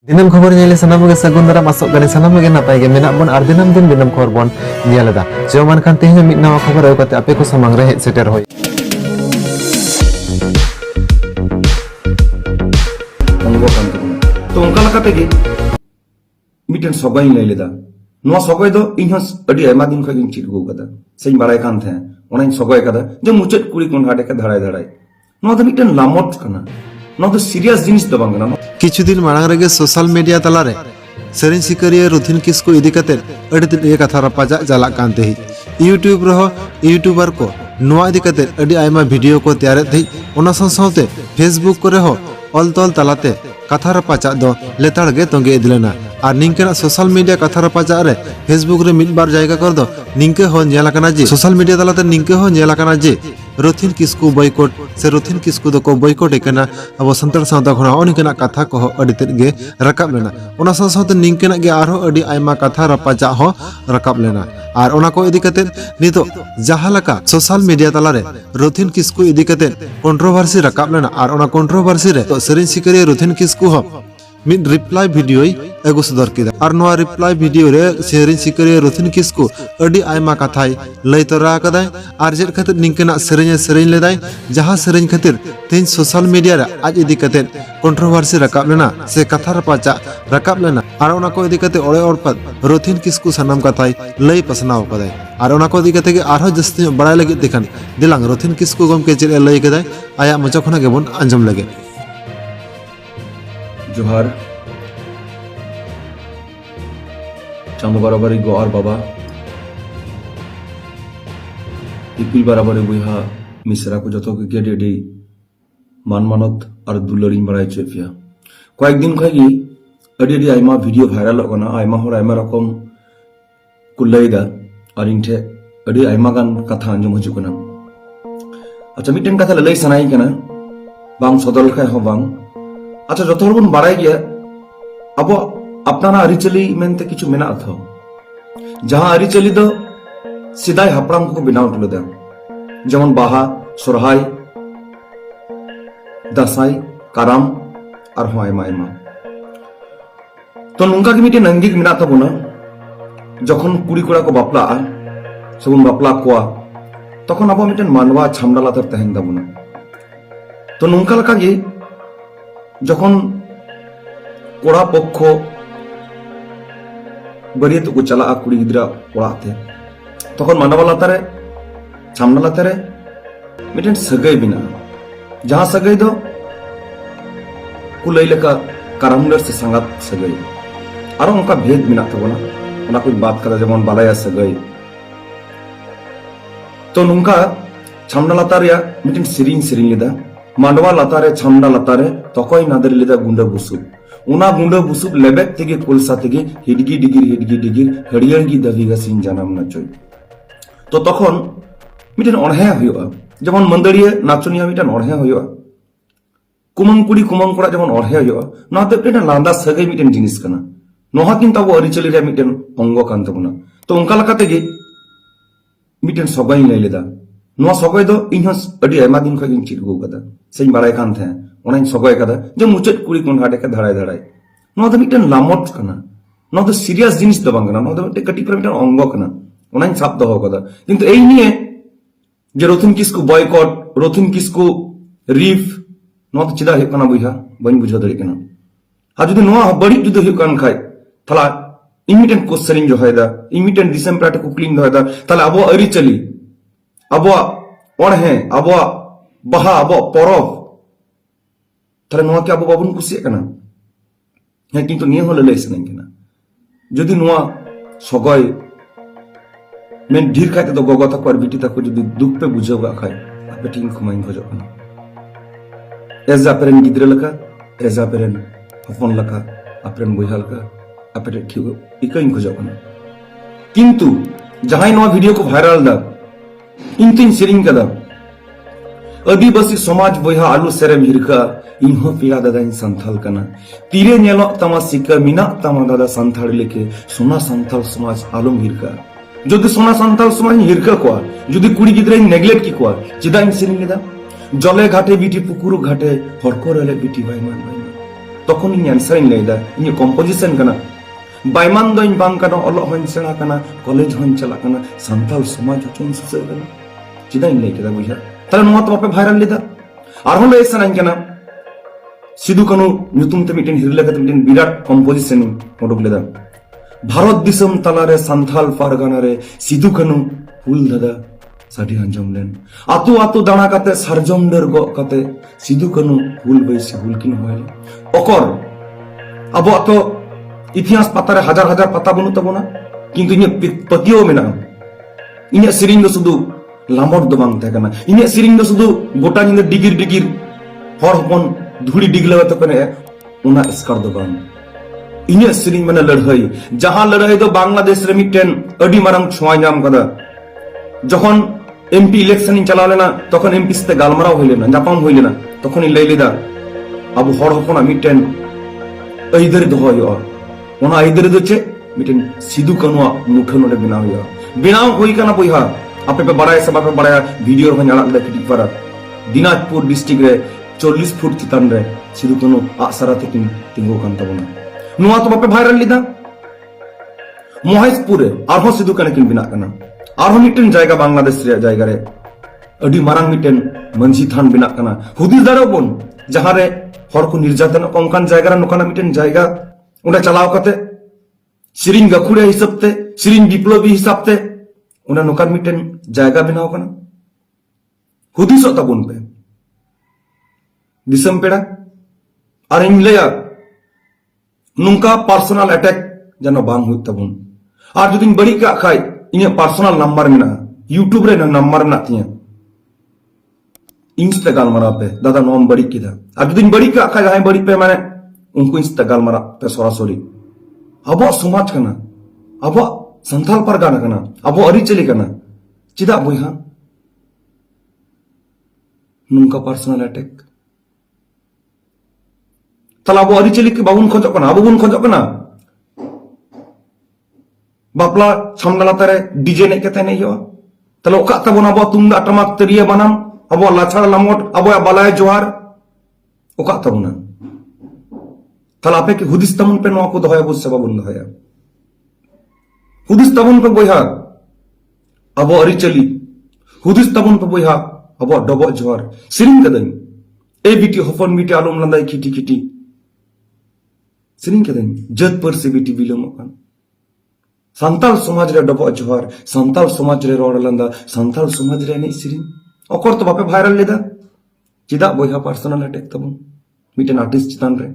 दिनम खबर नेले सनाम गे सगुन दाराम आसोग गानी सनाम गे नापाय गे मेना बन आर दिनम दिन दिनम खबर बन नेलेदा जेमान खान तेहन मिद नवा खबर आउ काते आपे को सामांग रे हेज सेटर होय तो उनका लगा तेगे मिटन सगय लय लेदा नवा सगय दो इनहस अडी आयमा दिन खगिन चिट गो कदा सेन बाराय कान थे ओनाइन सगय कदा जे मुचेत कुड़ी कोन हाडे का धराय धराय नवा दो मिटन लामोट कना नवा दो सीरियस जिनिस दो बांगना किछु दिन मांग रेगे सोशल मीडिया तलारे सेरेन सिकरिया रुथिन किसको इदी कते अडी दिन ए कथा रपाजा जाला कानते ही यूट्यूब रहो यूट्यूबर को नवा इदी कते अडी आयमा वीडियो को तैयार थई ओना संसावते फेसबुक करे हो ऑल तोल तलाते कथा रपाचा दो लेताड़ गे तोंगे इदलेना और निंकेना सोशल मीडिया कथा रपाचा रे फेसबुक रे मिद बार जायगा कर दो निंके हो नेलाकना जे सोशल मीडिया तलाते निंके हो नेलाकना जे रुथिन किसको बॉयकॉट से रुथिन किसको दो को बॉयकॉट एकना अब संतार सावता खना ओनिकेना कथा को अडी तेद गे रकाब लेना ओना सावते निंकेना गे आरो अडी आयमा कथा रपाचा हो रकाब लेना और ओना को इदी कते नितो जहालका सोशल मीडिया तलारे रुथिन किसको इदी कते कंट्रोवर्सी रकाब लेना और ओना कंट्रोवर्सी रे तो सेरेन सिकरिया रुथिन किसको हो मिद रिप्लाई वीडियो एगो सदर किदा और नवा रिप्लाई वीडियो रे सेरेन सिकरिया रुथिन किसको अडी आयमा कथाय लय तोरा कदाय और जेट खातिर निंकेना सेरेन लेदाय जहां सेरेन खातिर तेन सोशल मीडिया रे आज इदी कते कंट्रोवर्सी रकाब लेना से कथा रपाचा रकाब लेना और ओना को इदी कते ओड़े ओड़पत रुथिन किसको सनाम कथाय लय पसनाव कदाय और ओना को इदी कते गे आरो जस्ती बड़ाय लगे देखन दिलांग रुथिन किसको गमके चेल लय कदाय आया मचा खना गे बन अंजम लगे जोहार चांदो बराबरी गोआर बाबा इपिल बराबरी बुहा मिसरा को जतो के गेडे मान मानत और दुलरिन बराय चेफिया कয়েক दिन खगी अडी अडी आयमा वीडियो भाइरल होना आयमा हर आयमा रकम कुल्लाइदा और इनठे अडी आयमा गान कथा अंजम हजुकना अच्छा मिटेन कथा लय सनाई कना बांग सदल खाय हो बांग अच्छा जो बन बाराय गया अब अपना अरिचली मेनते किछु मेना था जहां अरिचली दो सिदाय हापराम को बनाव तुले दे जेमन बाहा सोरहाय दासाय काराम और हो आयमा आयमा तो नुंका की मिटे नंगिक मेना ताबोना जखन कुड़ी कोड़ा को बापला सबन बापला कोआ तखन अब मिटेन मानवा छामडा लातर तहन दाबोना तो नुंका लका गे যখন কোড়া পক্ষ বাড়িতে को चला कुड़ी गिद्रा ओड़ाते तखन मानवा लातारे छामना लातारे मिटेन सगाई बिना जहां सगाई दो कुलई लेका कारामुंडर से संगात सगाई और उनका भेद बिना तबोना ओना कोई बात करा जेमन बालाया सगाई तो नुंका छामना लातारिया मिटेन सिरिंग लेदा मांडवा लातारे छामडा लातारे तकय नादर लेदा गुंडा बुसुब उना गुंडा बुसुब लेबेक तेगे कोलसा तेगे हिडगी डिगिर हड़ियरगी दाबिगा सिन जानाम नाचय तो तखन मिटेन अणहे हुआ जेमन मंदड़िया नाचनिया मिटेन अणहे हुआ कुमंग कुड़ी कुमंग कोड़ा जेमन अणहे हुआ नाते मिटेन लांदा सगाई मिटेन जिनिस कना नोहा किन ताबो अरिचली रे मिटेन अंग कान तबना तो उनका लका तेगे मिटेन सगाई लय लेदा नवा सगय दो इनहस अडी आयमा दिन खगिन चिट गो कदा सेन बाराय कान थे ओनाइन सगय कदा जे मुचेत कुड़ी कोन हाडे का धराय धराय नवा दो मिटेन लामोट कना नवा दो सीरियस जिनिस दो बांगना नवा दो कटी पर मिटेन अंग कना ओनाइन साप दो कदा किंतु एई निये जे रुथिन किसको बॉयकॉट रुथिन किसको रिफ नवा तो चिदा हे कना बुझा बन बुझा दरे कना हा जदि नवा बड़ी जुदि हे कान खाय थला इमिटेन क्वेश्चनिंग जो हैदा इमिटेन डिसेंबर को क्लीन होयदा तले अबो अरि चली अब ओढ़े अब बहा अब परब तारे नोआ के अब बाबुन कुसिया कना है किंतु निये होले लय सनाई कना जदि नोआ सगय मेन ढीर खाते तो गगो तक और बिटी तक जदि दुख पे बुझोगा खाय आपे टीम खमाइन खजो कना एजा पेरेन गिद्रे लका एजा पेरेन हफन लका अपेरेन बुझा लका आपे ठियो इकइन खजो कना किंतु जहां नोआ वीडियो को वायरल दा इंतिन सिरिंग कदा आदिवासी समाज बोहा आलू सेरे हिरका इनहो पिया दादा इन संथाल कना तीरे नेलो तमा सिका मिना तमा दादा संथाल लेके सोना संथाल समाज आलम हिरका जदि सोना संथाल समाज हिरका कोआ जदि कुड़ी गिद्रे नेग्लेक्ट की कोआ चिदा इन सिरिंग लेदा जले घाटे बिटी पुकुरु घाटे हरको रेले बिटी भाई मान तखन in answer in लैदा in composition कना बायमान दो इन बांग कना ओलो हन सेना कना कॉलेज हन चला कना संताल समाज हचुन सुसर कना चिदा इन लैकेदा बुझा ताले नोआ तो बापे भाइरल लेदा आरहन लay सनाइन कना सिदु कानु ᱧᱩᱛᱩᱢ ᱛᱮ ᱢᱤᱫᱴᱮᱱ ᱦᱤᱨᱞᱟᱹ ᱠᱟᱛᱮ ᱢᱤᱫᱴᱮᱱ ᱵᱤᱨᱟᱴ ᱠᱚᱢᱯᱚᱡᱤᱥᱚᱱ ᱚᱰᱚᱠ ᱞᱮᱫᱟ ᱵᱷᱟᱨᱚᱛ ᱫᱤᱥᱚᱢ ᱛᱟᱞᱟᱨᱮ ᱥᱟᱱᱛᱟᱞ ᱯᱟᱨᱜᱟᱱᱟ ᱨᱮ ᱥᱤᱫᱩ ᱠᱟᱹᱱᱩ ᱦᱩᱞ ᱫᱟᱫᱟ ᱥᱟᱰᱮ ᱟᱸᱡᱚᱢ ᱞᱮᱱ ᱟᱛᱳ ᱟᱛᱳ ᱫᱟᱬᱟ ᱠᱟᱛᱮ ᱥᱟᱨᱡᱚᱢ ᱰᱟᱹᱨ ᱜᱚᱜ ᱠᱟᱛᱮ ᱥᱤᱫᱩ ᱠᱟᱹᱱᱩ ᱦᱩᱞ ᱵᱟᱹᱭᱥᱤ ᱦᱩᱞ ᱠᱤᱱ ᱦᱚᱭ ᱚᱠᱚᱨ ᱟᱵᱚᱣᱟᱜ ᱛᱚ ইতিহাস পাতারে হাজার হাজার পাতা বনু তাবনা কিন্তু ইᱧᱟᱹᱜ ᱯᱟᱹᱛᱭᱟᱹᱣ ᱢᱮᱱᱟᱜᱼᱟ ᱤᱧᱟᱹᱜ ᱥᱮᱨᱮᱧ ᱫᱚ ᱥᱩᱫᱷᱩ ᱞᱟᱢᱚᱴ ᱫᱚ ᱵᱟᱝ ᱛᱟᱦᱮᱸ ᱠᱟᱱᱟ ᱤᱧᱟᱹᱜ ᱥᱮᱨᱮᱧ ᱫᱚ ᱥᱩᱫᱷᱩ ᱜᱚᱴᱟ ᱧᱤᱫᱟᱹ ᱰᱤᱜᱤᱨ ᱰᱤᱜᱤᱨ ᱦᱚᱲ ᱦᱚᱯᱚᱱ धूड़ी डिगला तो कने उना स्कार दो बांग इन्हें सिरिंग मने लड़ाई जहां लड़ाई दो बांग्लादेश रे मिटेन अडी मारंग छुआ नाम कदा जखन एमपी इलेक्शन इन चला लेना तखन एमपी से गालमाराव होय लेना जापाम होय लेना तखन इन लई लेदा अब हर हपना मिटेन अइदर दो होय ओना अइदर दो चे मिटेन सिदु कानुआ मुठन ओडे बिनाव होय काना बयहा आपे पे बड़ाय सब पे बड़ाय वीडियो रे नाला ले किटी पारा दिनाजपुर डिस्ट्रिक्ट रे 40 फुट चितान रे सिदु कानु आसरा तेकिन तिंगो कान तबना नुआ तो बापे भाइरल लिदा महेशपुर रे आरहो सिदु कानु किन बिना कना आरहो मिटेन जायगा बांग्लादेश रे जायगा रे अडी मारांग मिटेन मंझी थान बिना कना हुदी दारो बोन जहां रे हर को निर्यातन कोंकान जायगा रे नोकाना मिटेन जायगा उंडा चलाव कते सिरिंग गखुड़े हिसाब ते सिरिंग विप्लबी हिसाब ते उना नोकान मिटेन जायगा बिनाव कना हुदी सो तबुन पे दिसम पेड़ा और इन लेया नुंका पर्सनल अटैक जनो बांग हुई तबुन और जो दिन बड़ी का खाई इन्हें पर्सनल नंबर में ना यूट्यूब रे नंबर में ना थिया इंस्टाग्राम मरा पे दादा नोम बड़ी की था और जो दिन बड़ी का खाई जहां बड़ी पे मैंने उनको इंस्टाग्राम मरा पे सरासरी अब समाज करना अब संथाल पर गाना करना अब अरिचली करना चिदा बोहा नुंका पर्सनल अटैक तला अब अरिचली के बाबुन खोजो कना अब बुन खोजो कना बापला छामना लातारे डीजे ने केते नहीं हो तला ओका तबन अब तुमदा टमाक तरिया बनाम अब लाछाड़ लामोट अब बालाय जोहार ओका तबना तला आपे के हुदिस तमन पे नोआ को दहया बुस सब बुन दहया हुदिस तमन पे बोहा अब अरिचली हुदिस तमन पे बोहा अब डबो जोहार सिरिंग कदन ए बिटी हफन मिटी आलम लंदाई खिटी खिटी सिरिंग कदन जत पर से बिटी बिलम कान संताल समाज रे डबो जोहार संताल समाज रे रोड लंदा संताल समाज रे नहीं सिरिंग ओकर तो बापे वायरल लेदा चिदा बोहा पर्सनल अटैक तबन मिटन आर्टिस्ट चितान रे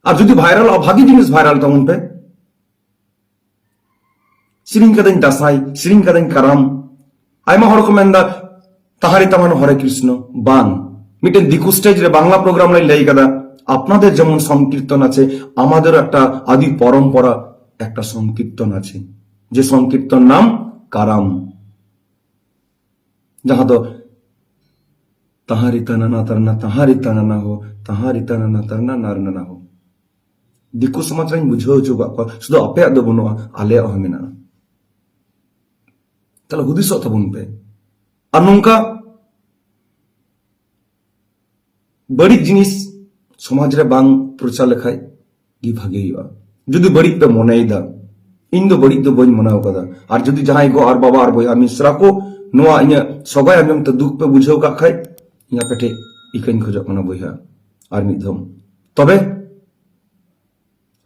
और जुदी वायरल अभागी जिनिस वायरल तमन पे सिरिंग कदन दासाई सिरिंग कदन कराम आयमा हर को मेंदा ताहारी तमान हरे कृष्ण बान मिटेन दिकु स्टेज रे बांग्ला प्रोग्राम लाई लाई कदा আপনাদের যেমন সংকীর্তন আছে আমাদের একটা আদি পরম্পরা একটা সংকীর্তন আছে যে সংকীর্তন নাম কারাম जहां तो ताहारी तना तरना ताहारी तना ना हो ताहारी तना तरना नारना ना हो दिकु समाज रे बुझो जो को शुद्ध अपे दो बनो आले हमेना तला हुदिस तबुन पे और नोंका बड़ी जिनिस समाज रे बांग प्रचार लेखाय गी भागे हुआ जुदी बड़ी पे मनेदा इन दो बड़ी दो बन मनाव कदा और जुदी जहां गो और बाबा और बोया मिश्रा को नोआ इने सबाय आमम तो दुख पे बुझाव का खाय इया पेटे इकन खोजो कना बोया और मिधम तबे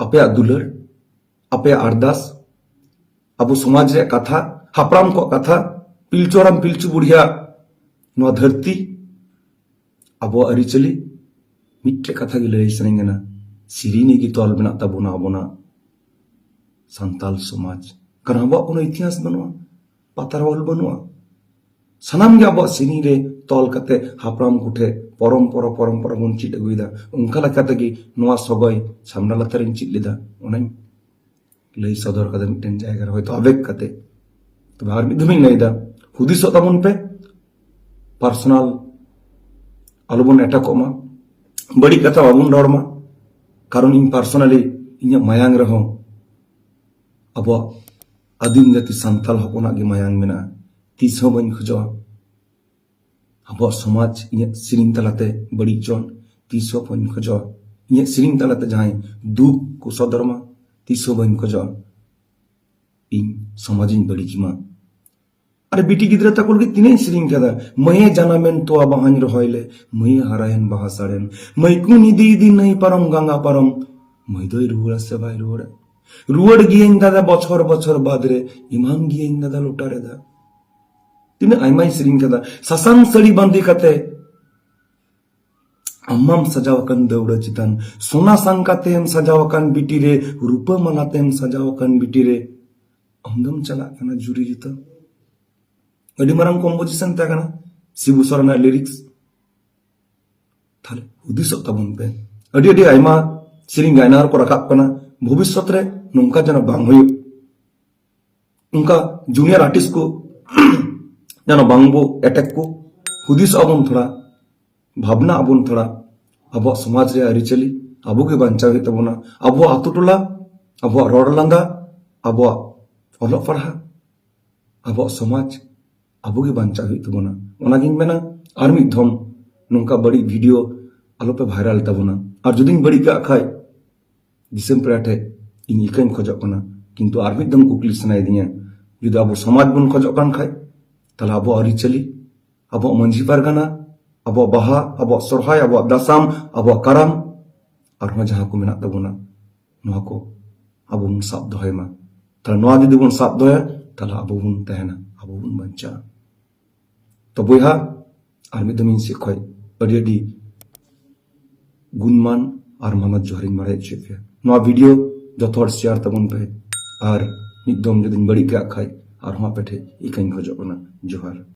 अपे दुलर अपे अरदास अब समाज रे कथा हापराम को कथा पिलचोराम पिलचु बुढ़िया नोआ धरती अब अरिचली मिट्टे कथा गे लई सनेंगना सिरिनी की तोल बना तबुना अबोना संताल समाज कारण अब कोनो इतिहास बनवा पातारवल बनवा सनाम गे अब सिनी रे तोल कते हापराम कुठे परंपरा परंपरा बन चिट अगुइदा उनका लकाते गे नोआ सगय सामना लतारिन चिट लेदा ओनाई लई सदर कदम मिटन जायगा होयतो आवेग कते तो बाहर भी धुमिन लईदा हुदिस तमन पे पर्सनल अलबन अटैक मा बड़ी कथा बाबुन रड़मा कारण इन पर्सनली इन मायांग रहो अब आदिम जाति संताल हपना गे मायांग मेना तीस बन खोजा अब समाज इन सिरिंग तलाते बड़ी जन तीसो बन खजो इन सेरिंग तलाते जहां दुख को सदरमा तीसो बन खजो इन समाजिन बड़ी कीमा अरे बिटी गिद्रा तक के तीन सेरिंग कदा मये जानामेन तो बाहान रहोइले मये हरायन बाहा साड़ेन मई को निदी दी नहीं पारम गंगा पारम मई दोई रुड़ा से भाई रुड़ गियेन दादा बछर बछर बाद रे इमान गियेन दादा लोटा रे दा तीन आयमाई सेरिंग कदा ससांग सड़ी बांधी कते अम्माम सजावकन दौड़ चितान सोना सांकातेम सजावकन बिटी रे रूपा मनातेम सजावकन बिटी रे अंदम चला कना जुरी जुता अडी मारंग कम्पोजिशन तकना शिबू सोरेन लिरिक्स थाले हुदिस ताबन पे अडी अडी आयमा सेरिंग गायनार को रकाब कना भविष्य रे नोंका जन बांग हुई उनका जूनियर आर्टिस्ट को जन बांगबो अटैक को हुदिस अबन थोड़ा भावना अबन थोड़ा अब समाज रे आरिचली अब के बांचा तबना अब आतु टोला अब रोड लांदा अब ओलो पढ़ा अब समाज अब के बांचा तबना ओनागिन मेना आर मिद धम नोंका बड़ी वीडियो आलो पे भाइरल तबना और जुदिन बड़ी का खाय दिसम पेराठे इन इकाइन खोजो कना किंतु आर मिद धम कुकली सनाय दिया जुदी अब समाज बन खोजो कान खाय तला अब आरिचली अब मंझी पारगाना अब बाहा अब सोरहाय अब दासाम अब कराम और जहां को मेना तबना नोहा को अब बन साब दोहयमा तला नोआ जुदी बन साब दोया तला अब बन तहना अब बन बंचा तो बयहा आर मिद धम से खय अडी अडी गुणमान और मानत जोहरिन मारे चेफे नोआ वीडियो जतो हर शेयर तबन पे और मिद धम जुदी बड़ी का खाय और वहां पेठे इकाइन खोजो कना जोहार।